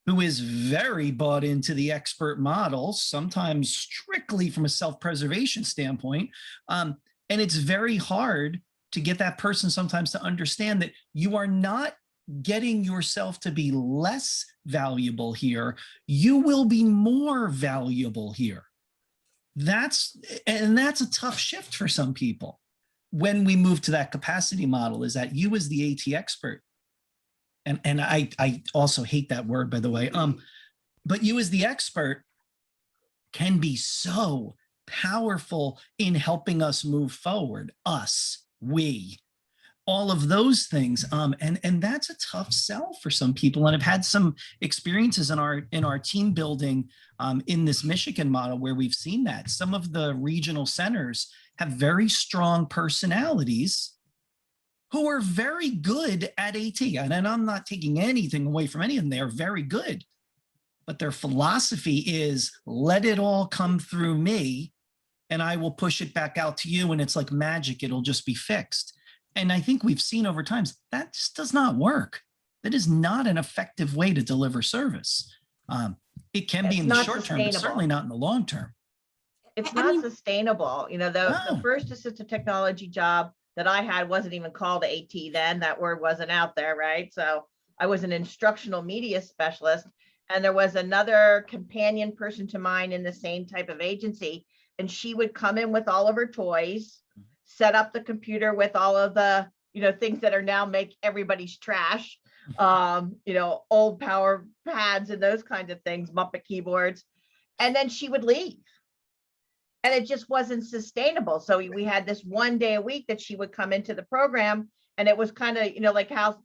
who is very bought into the expert model, sometimes strictly from a self-preservation standpoint. And it's very hard to get that person sometimes to understand that you are not getting yourself to be less valuable here. You will be more valuable here. That's a tough shift for some people. When we move to that capacity model, is that you as the AT expert, and I also hate that word, by the way, but you as the expert can be so powerful in helping us move forward, we, all of those things. And that's a tough sell for some people. And I've had some experiences in our team building in this Michigan model where we've seen that. Some of the regional centers have very strong personalities who are very good at AT. And I'm not taking anything away from any of them. They're very good. But their philosophy is let it all come through me and I will push it back out to you. And it's like magic. It'll just be fixed. And I think we've seen over time that just does not work. That is not an effective way to deliver service. It can be in the short term, but certainly not in the long term. it's I not mean- sustainable. You know, the Oh. first assistive technology job that I had wasn't even called AT then. That word wasn't out there, right? So I was an instructional media specialist, and there was another companion person to mine in the same type of agency, and she would come in with all of her toys, set up the computer with all of the, you know, things that are now make everybody's trash, you know, old power pads and those kinds of things, Muppet keyboards, and then she would leave. And it just wasn't sustainable. So we had this one day a week that she would come into the program, and it was kind of, you know, like how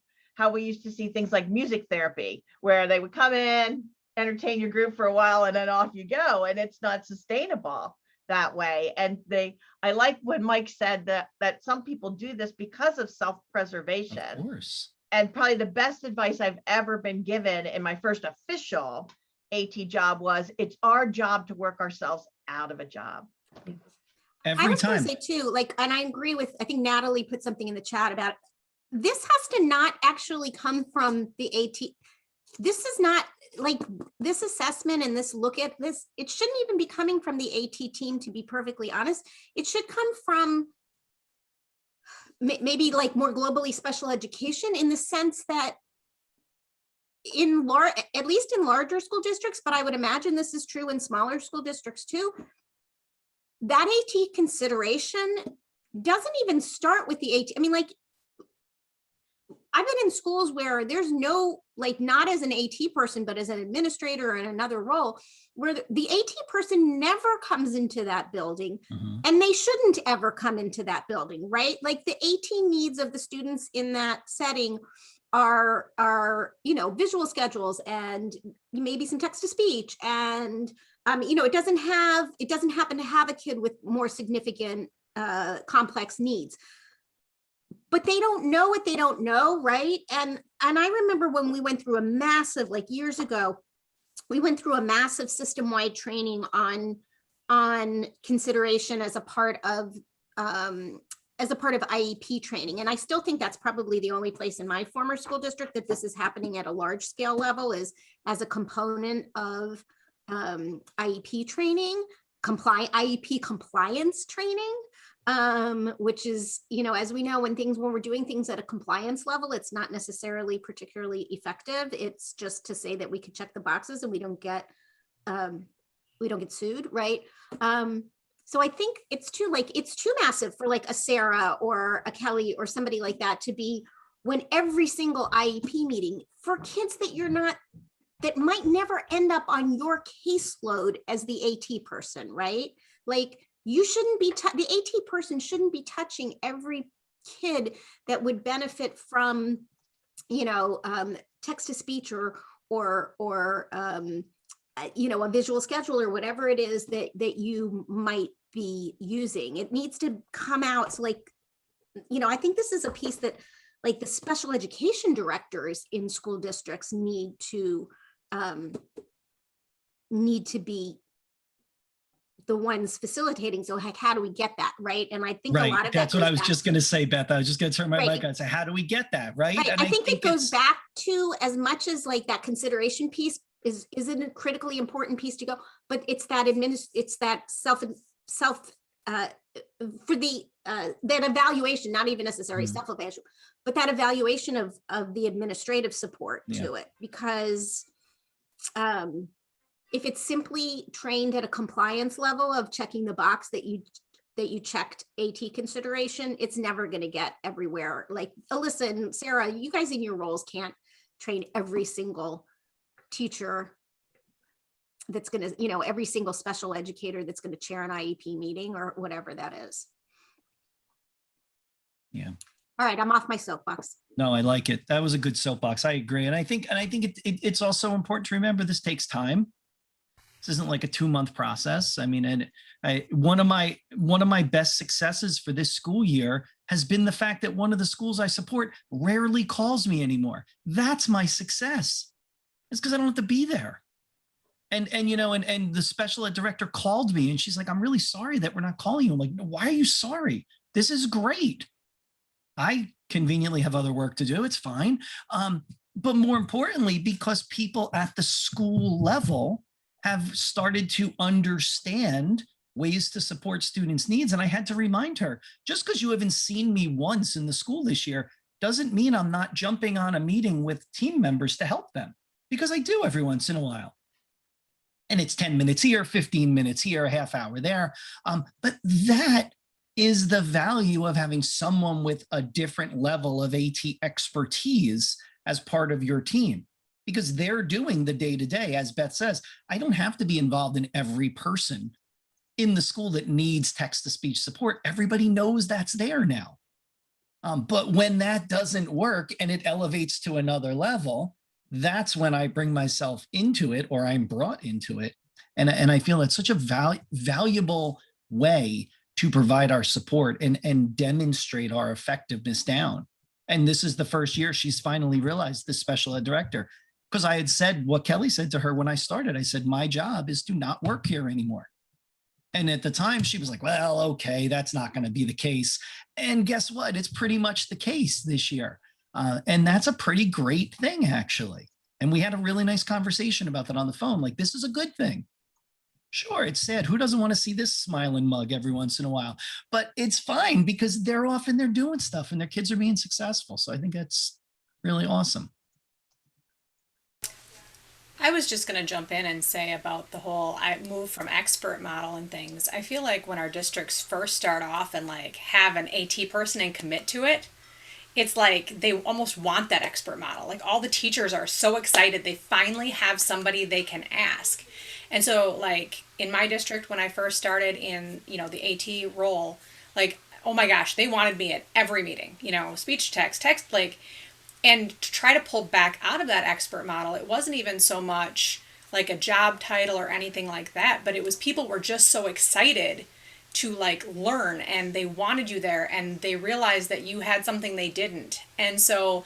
we used to see things like music therapy, where they would come in, entertain your group for a while, and then off you go. And it's not sustainable that way. And I like when Mike said that some people do this because of self-preservation. Of course. And probably the best advice I've ever been given in my first official AT job was, it's our job to work ourselves out of a job. I Every was going time. to say too, like, and I agree with, I think Natalie put something in the chat about, this has to not actually come from the AT. This is not like this assessment and this look at this. It shouldn't even be coming from the AT team, to be perfectly honest. It should come from maybe like more globally special education, in the sense that at least in larger school districts, but I would imagine this is true in smaller school districts too, that AT consideration doesn't even start with the AT. I mean, like, I've been in schools where there's no, like, not as an AT person, but as an administrator in another role, where the AT person never comes into that building, and they shouldn't ever come into that building, right? Like, the AT needs of the students in that setting are, you know, visual schedules and maybe some text to speech. And, you know, it doesn't happen to have a kid with more significant complex needs. But they don't know what they don't know, right? And I remember when we went through a massive, like years ago, we went through a massive system-wide training on consideration as a part of IEP training. And I still think that's probably the only place in my former school district that this is happening at a large scale level, is as a component of IEP training, IEP compliance training. Which is, you know, as we know, when we're doing things at a compliance level, it's not necessarily particularly effective. It's just to say that we can check the boxes and we don't get sued, right? So I think it's too massive for like a Sarah or a Kelly or somebody like that to be, when every single IEP meeting for kids that might never end up on your caseload as the AT person, right? Like, you shouldn't be, the AT person shouldn't be touching every kid that would benefit from, you know, text to speech or you know, a visual schedule or whatever it is that you might be using. It needs to come out. So, like, you know, I think this is a piece that, like, the special education directors in school districts need to be the ones facilitating. So, like, how do we get that, right? And I think a lot of that's that what I goes was back just going to say, Beth. I was just going to turn my Right. mic on and say, how do we get that, right? Right. And I think it goes it's- back to, as much as like that consideration piece isn't a critically important piece to go, but it's that that evaluation, not even necessarily self-evaluation, but that evaluation of the administrative support to it. Because if it's simply trained at a compliance level of checking the box that you checked AT consideration, it's never going to get everywhere. Like Alyssa and Sarah, you guys in your roles can't train every single teacher that's going to, you know, every single special educator that's going to chair an IEP meeting or whatever that is. Yeah. All right, I'm off my soapbox. No, I like it. That was a good soapbox. I agree. And I think it's also important to remember this takes time. This isn't like a 2-month process. I mean, and one of my best successes for this school year has been the fact that one of the schools I support rarely calls me anymore. That's my success. It's because I don't have to be there. And you know, and the special ed director called me and she's like, I'm really sorry that we're not calling you. I'm like, why are you sorry? This is great. I conveniently have other work to do. It's fine. But more importantly, because people at the school level have started to understand ways to support students' needs. And I had to remind her, just because you haven't seen me once in the school this year doesn't mean I'm not jumping on a meeting with team members to help them, because I do every once in a while. And it's 10 minutes here, 15 minutes here, a half hour there. But that is the value of having someone with a different level of AT expertise as part of your team, because they're doing the day-to-day. As Beth says, I don't have to be involved in every person in the school that needs text-to-speech support. Everybody knows that's there now. But when that doesn't work and it elevates to another level, that's when I bring myself into it, or I'm brought into it. And I feel it's such a valuable way to provide our support and demonstrate our effectiveness down. And this is the first year she's finally realized, this special ed director, because I had said what Kelly said to her when I started. I said, my job is to not work here anymore. And at the time she was like, well, okay, that's not going to be the case. And guess what? It's pretty much the case this year. And that's a pretty great thing, actually. And we had a really nice conversation about that on the phone. Like, this is a good thing. Sure, it's sad. Who doesn't want to see this smiling mug every once in a while? But it's fine, because they're doing stuff and their kids are being successful. So I think that's really awesome. I was just going to jump in and say about the whole I move from expert model and things. I feel like when our districts first start off and like have an AT person and commit to it, it's like they almost want that expert model. Like all the teachers are so excited they finally have somebody they can ask. And so like in my district, when I first started in, the AT role, like, oh my gosh, they wanted me at every meeting, speech to text, like, and to try to pull back out of that expert model, it wasn't even so much like a job title or anything like that, but it was people were just so excited to like learn, and they wanted you there, and they realized that you had something they didn't. And so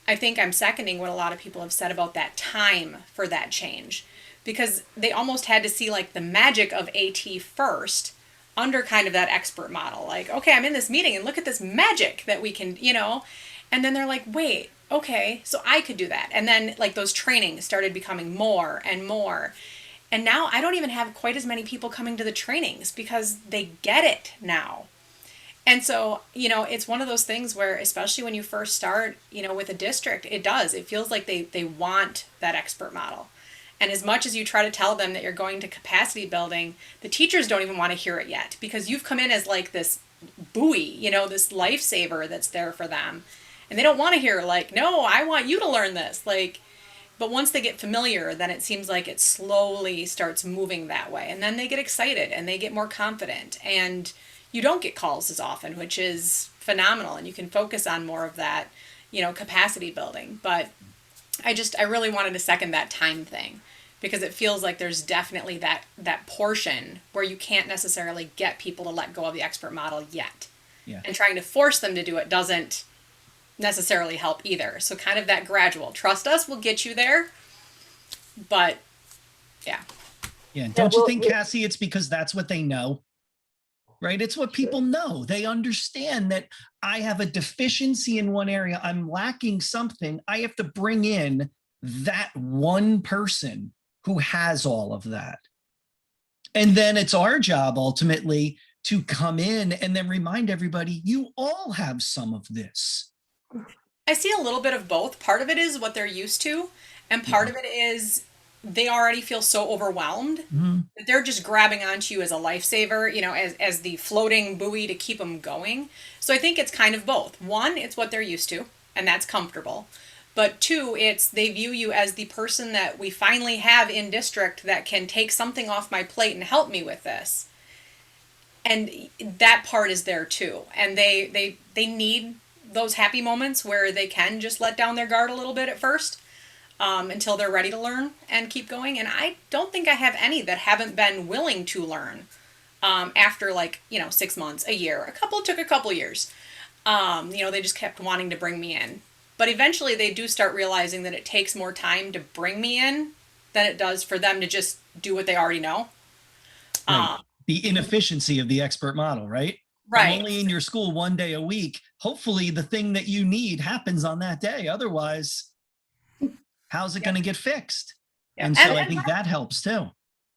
I think I'm seconding what a lot of people have said about that time for that change, because they almost had to see like the magic of AT first under kind of that expert model. Like, okay, I'm in this meeting and look at this magic that we can, and then they're like, wait, okay, so I could do that. And then like those trainings started becoming more and more. And now I don't even have quite as many people coming to the trainings because they get it now. And so, it's one of those things where, especially when you first start, with a district, it feels like they want that expert model. And as much as you try to tell them that you're going to capacity building, the teachers don't even want to hear it yet, because you've come in as like this buoy, this lifesaver that's there for them. And they don't want to hear like, no, I want you to learn this. Like, but once they get familiar, then it seems like it slowly starts moving that way. And then they get excited and they get more confident, and you don't get calls as often, which is phenomenal. And you can focus on more of that, capacity building. But I really wanted to second that time thing, because it feels like there's definitely that portion where you can't necessarily get people to let go of the expert model yet. Yeah. And trying to force them to do it doesn't necessarily help either. So kind of that gradual, trust us, we'll get you there. But yeah. Yeah. Don't you think, Cassie, it's because that's what they know, right? It's what people know. They understand that I have a deficiency in one area. I'm lacking something. I have to bring in that one person who has all of that. And then it's our job ultimately to come in and then remind everybody, you all have some of this. I see a little bit of both. Part of it is what they're used to, and part of it is they already feel so overwhelmed that they're just grabbing onto you as a lifesaver, as the floating buoy to keep them going. So I think it's kind of both. One, it's what they're used to, and that's comfortable. But two, it's they view you as the person that we finally have in district that can take something off my plate and help me with this. And that part is there too. And they need those happy moments where they can just let down their guard a little bit at first, until they're ready to learn and keep going. And I don't think I have any that haven't been willing to learn after 6 months, a year. A couple took a couple years. They just kept wanting to bring me in. But eventually they do start realizing that it takes more time to bring me in than it does for them to just do what they already know. Right. The inefficiency of the expert model, right? Right. I'm only in your school one day a week. Hopefully the thing that you need happens on that day. Otherwise, how's it going to get fixed? And so I think that helps too.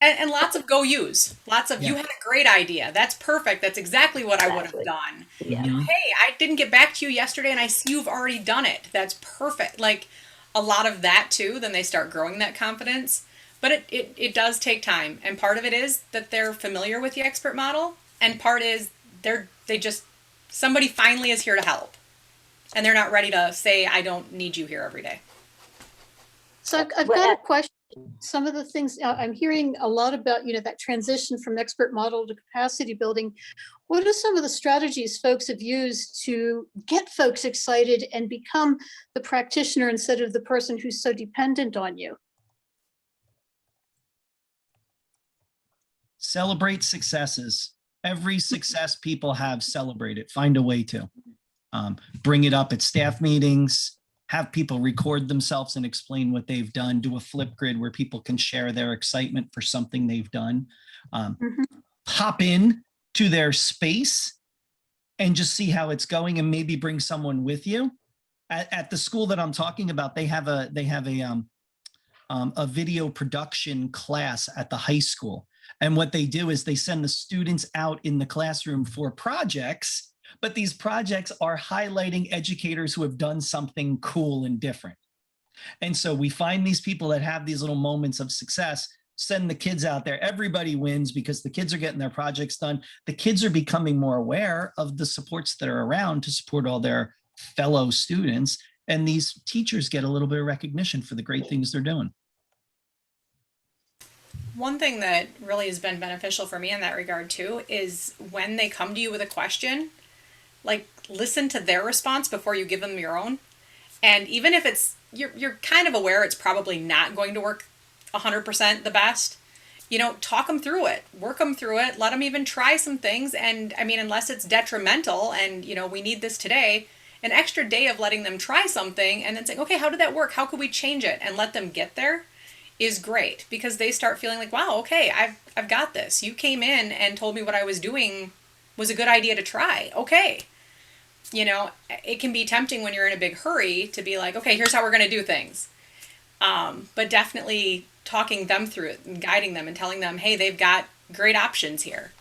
And lots of go use. Lots of, you Yeah. had a great idea. That's perfect. That's exactly what I would have Exactly. done. Yeah. You know, hey, I didn't get back to you yesterday and I see you've already done it. That's perfect. Like a lot of that too, then they start growing that confidence. But it does take time. And part of it is that they're familiar with the expert model. And part is somebody finally is here to help. And they're not ready to say, I don't need you here every day. So I've got a question. Some of the things I'm hearing a lot about, that transition from expert model to capacity building. What are some of the strategies folks have used to get folks excited and become the practitioner instead of the person who's so dependent on you? Celebrate successes. Every success people have, celebrate it. Find a way to bring it up at staff meetings. Have people record themselves and explain what they've done. Do a flip grid where people can share their excitement for something they've done. Hop in to their space and just see how it's going, and maybe bring someone with you. At the school that I'm talking about, they have a video production class at the high school. And what they do is they send the students out in the classroom for projects, but these projects are highlighting educators who have done something cool and different. And so we find these people that have these little moments of success, send the kids out there. Everybody wins because the kids are getting their projects done. The kids are becoming more aware of the supports that are around to support all their fellow students. And these teachers get a little bit of recognition for the great things they're doing. One thing that really has been beneficial for me in that regard too is when they come to you with a question, like listen to their response before you give them your own. And even if it's, you're kind of aware it's probably not going to work 100% the best, talk them through it, work them through it, let them even try some things. And I mean, unless it's detrimental and, we need this today, an extra day of letting them try something and then saying, okay, how did that work? How could we change it? And let them get there is great, because they start feeling like, wow, okay, I've got this. You came in and told me what I was doing was a good idea to try. Okay. It can be tempting when you're in a big hurry to be like, okay, here's how we're going to do things. But definitely talking them through it and guiding them and telling them, hey, they've got great options here.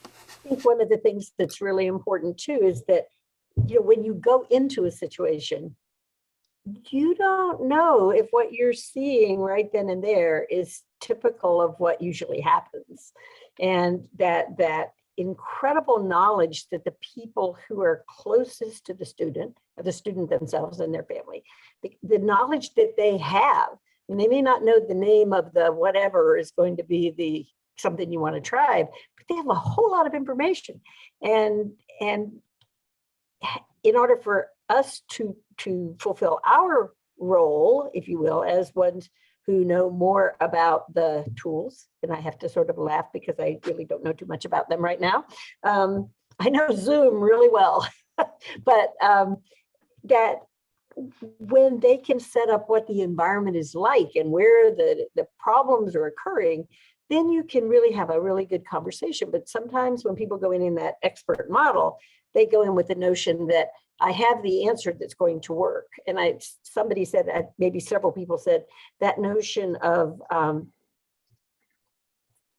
I think one of the things that's really important too is that, when you go into a situation, you don't know if what you're seeing right then and there is typical of what usually happens. And that incredible knowledge that the people who are closest to the student themselves and their family, the knowledge that they have, and they may not know the name of the whatever is going to be something you want to try, but they have a whole lot of information. And in order for us to fulfill our role, if you will, as ones who know more about the tools, and I have to sort of laugh because I really don't know too much about them right now. I know Zoom really well, but that when they can set up what the environment is like and where the problems are occurring, then you can really have a really good conversation. But sometimes when people go in that expert model, they go in with the notion that I have the answer that's going to work. And somebody said that, maybe several people said, that notion of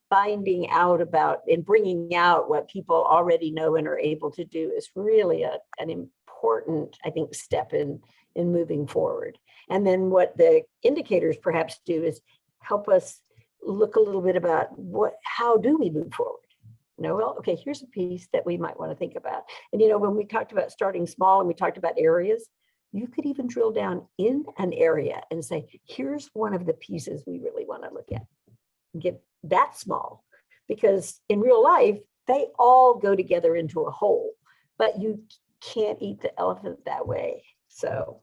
finding out about and bringing out what people already know and are able to do is really an important, I think, step in moving forward. And then what the indicators perhaps do is help us look a little bit about how do we move forward? Well, okay, here's a piece that we might want to think about. And, when we talked about starting small and we talked about areas, you could even drill down in an area and say, here's one of the pieces we really want to look at. Get that small, because in real life, they all go together into a whole, but you can't eat the elephant that way. So,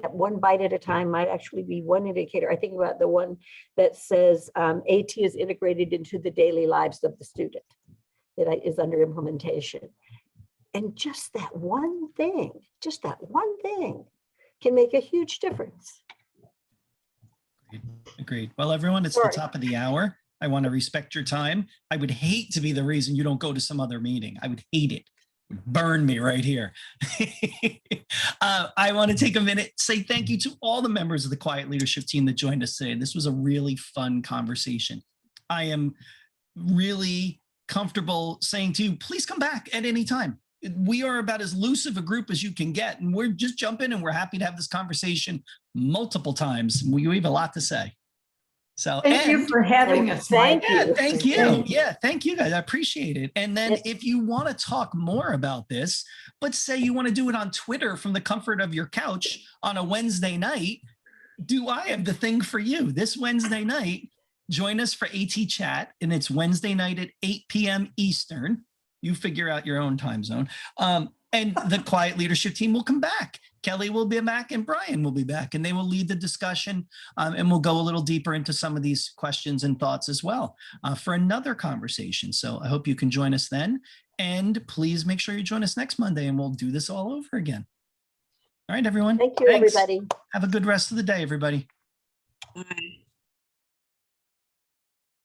that one bite at a time might actually be one indicator. I think about the one that says AT is integrated into the daily lives of the student that is under implementation. And just that one thing can make a huge difference. Agreed. Well, everyone, it's the top of the hour. I want to respect your time. I would hate to be the reason you don't go to some other meeting. I would hate it. Burn me right here. I want to take a minute, say thank you to all the members of the QIAT Leadership Team that joined us today. This was a really fun conversation. I am really comfortable saying to you, please come back at any time. We are about as loose of a group as you can get, and we're just jumping and we're happy to have this conversation multiple times. We have a lot to say. So Thank you for having us. Thank Mike. yeah, you. thank you. Yeah, thank you guys. I appreciate it. And then if you want to talk more about this, but say you want to do it on Twitter from the comfort of your couch on a Wednesday night, do I have the thing for you? This Wednesday night, join us for AT Chat, and it's Wednesday night at 8 p.m. Eastern. You figure out your own time zone. And the QIAT Leadership Team will come back. Kelly will be back and Brian will be back, and they will lead the discussion, and we'll go a little deeper into some of these questions and thoughts as well for another conversation. So I hope you can join us then, and please make sure you join us next Monday, and we'll do this all over again. All right, everyone. Thank you, Thanks. everybody. Have a good rest of the day, everybody. Bye.